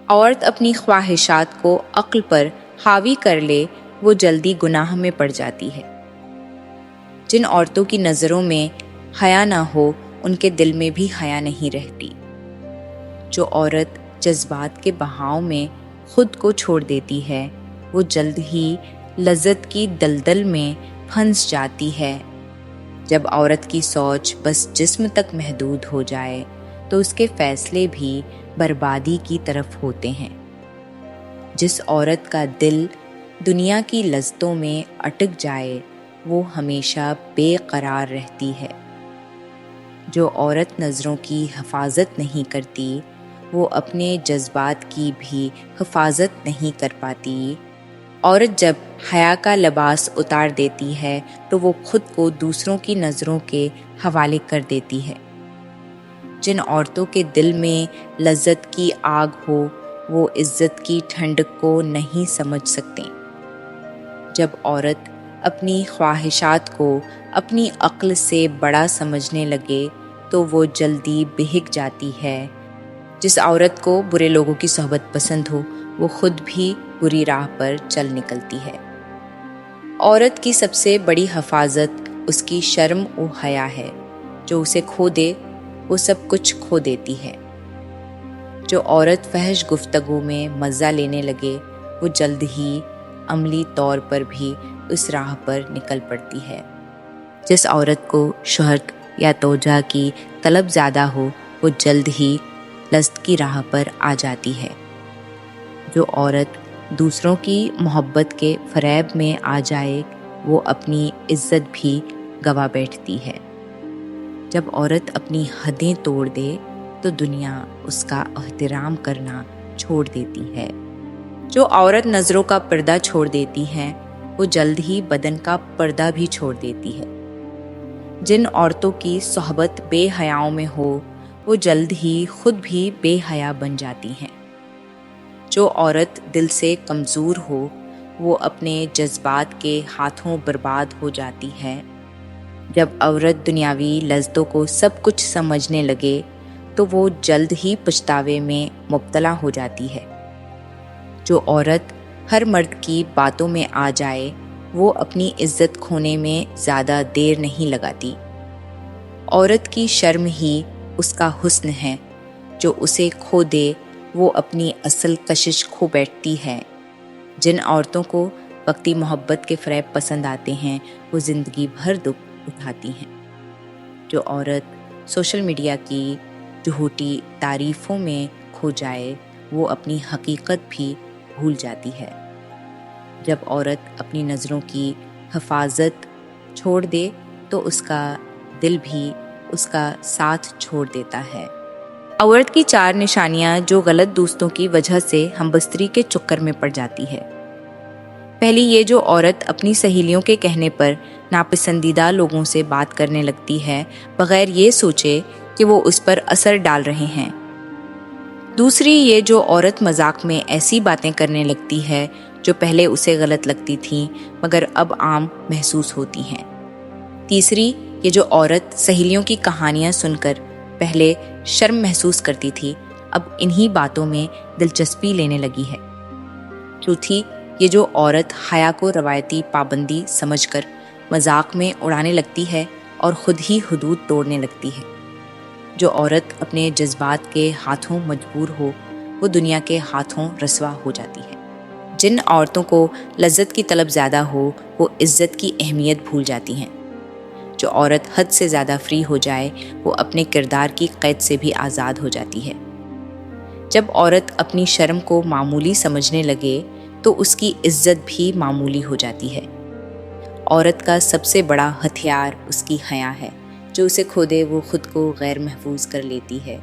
عورت اپنی خواہشات کو عقل پر حاوی کر لے وہ جلدی گناہ میں پڑ جاتی ہے۔ جن عورتوں کی نظروں میں حیا نہ ہو ان کے دل میں بھی حیا نہیں رہتی۔ جو عورت جذبات کے بہاؤ میں خود کو چھوڑ دیتی ہے وہ جلد ہی لذت کی دلدل میں پھنس جاتی ہے۔ جب عورت کی سوچ بس جسم تک محدود ہو جائے تو اس کے فیصلے بھی بربادی کی طرف ہوتے ہیں۔ جس عورت کا دل دنیا کی لذتوں میں اٹک جائے وہ ہمیشہ بے قرار رہتی ہے۔ جو عورت نظروں کی حفاظت نہیں کرتی وہ اپنے جذبات کی بھی حفاظت نہیں کر پاتی۔ عورت جب حیا کا لباس اتار دیتی ہے تو وہ خود کو دوسروں کی نظروں کے حوالے کر دیتی ہے۔ جن عورتوں کے دل میں لذت کی آگ ہو وہ عزت کی ٹھنڈک کو نہیں سمجھ سکتے۔ جب عورت اپنی خواہشات کو اپنی عقل سے بڑا سمجھنے لگے تو وہ جلدی بہک جاتی ہے۔ جس عورت کو برے لوگوں کی صحبت پسند ہو وہ خود بھی بری راہ پر چل نکلتی ہے۔ عورت کی سب سے بڑی حفاظت اس کی شرم و حیا ہے۔ جو اسے کھو دے وہ سب کچھ کھو دیتی ہے۔ جو عورت فحش گفتگو میں مزہ لینے لگے وہ جلد ہی عملی طور پر بھی اس راہ پر نکل پڑتی ہے۔ جس عورت کو شہرت یا توجہ کی طلب زیادہ ہو وہ جلد ہی لذت کی راہ پر آ جاتی ہے۔ جو عورت دوسروں کی محبت کے فریب میں آ جائے وہ اپنی عزت بھی گوا بیٹھتی ہے۔ جب عورت اپنی حدیں توڑ دے تو دنیا اس کا احترام کرنا چھوڑ دیتی ہے۔ جو عورت نظروں کا پردہ چھوڑ دیتی ہے وہ جلد ہی بدن کا پردہ بھی چھوڑ دیتی ہے۔ جن عورتوں کی صحبت بے حیاؤں میں ہو وہ جلد ہی خود بھی بے حیا بن جاتی ہیں۔ جو عورت دل سے کمزور ہو وہ اپنے جذبات کے ہاتھوں برباد ہو جاتی ہے۔ جب عورت دنیاوی لذتوں کو سب کچھ سمجھنے لگے تو وہ جلد ہی پچھتاوے میں مبتلا ہو جاتی ہے۔ جو عورت ہر مرد کی باتوں میں آ جائے وہ اپنی عزت کھونے میں زیادہ دیر نہیں لگاتی۔ عورت کی شرم ہی اس کا حسن ہے۔ جو اسے کھو دے وہ اپنی اصل کشش کھو بیٹھتی ہے۔ جن عورتوں کو وقتی محبت کے فریب پسند آتے ہیں وہ زندگی بھر دکھ اٹھاتی ہیں۔ جو عورت سوشل میڈیا کی جھوٹی تعریفوں میں کھو جائے وہ اپنی حقیقت بھی بھول جاتی ہے۔ جب عورت اپنی نظروں کی حفاظت چھوڑ دے تو اس کا دل بھی اس کا ساتھ چھوڑ دیتا ہے۔ عورت کی 4 نشانیاں جو غلط دوستوں کی وجہ سے ہم بستری کے چکر میں پڑ جاتی ہے۔ پہلی یہ جو عورت اپنی سہیلیوں کے کہنے پر ناپسندیدہ لوگوں سے بات کرنے لگتی ہے بغیر یہ سوچے کہ وہ اس پر اثر ڈال رہے ہیں۔ دوسری یہ جو عورت مذاق میں ایسی باتیں کرنے لگتی ہے جو پہلے اسے غلط لگتی تھیں مگر اب عام محسوس ہوتی ہیں۔ تیسری یہ جو عورت سہیلیوں کی کہانیاں سن کر پہلے شرم محسوس کرتی تھی اب انہی باتوں میں دلچسپی لینے لگی ہے۔ چوتھی یہ جو عورت حیا کو روایتی پابندی سمجھ کر مذاق میں اڑانے لگتی ہے اور خود ہی حدود توڑنے لگتی ہے۔ جو عورت اپنے جذبات کے ہاتھوں مجبور ہو وہ دنیا کے ہاتھوں رسوا ہو جاتی ہے۔ جن عورتوں کو لذت کی طلب زیادہ ہو وہ عزت کی اہمیت بھول جاتی ہیں۔ جو عورت حد سے زیادہ فری ہو جائے وہ اپنے کردار کی قید سے بھی آزاد ہو جاتی ہے۔ جب عورت اپنی شرم کو معمولی سمجھنے لگے تو اس کی عزت بھی معمولی ہو جاتی ہے۔ عورت کا سب سے بڑا ہتھیار اس کی حیا ہے۔ جو اسے کھو دے وہ خود کو غیر محفوظ کر لیتی ہے۔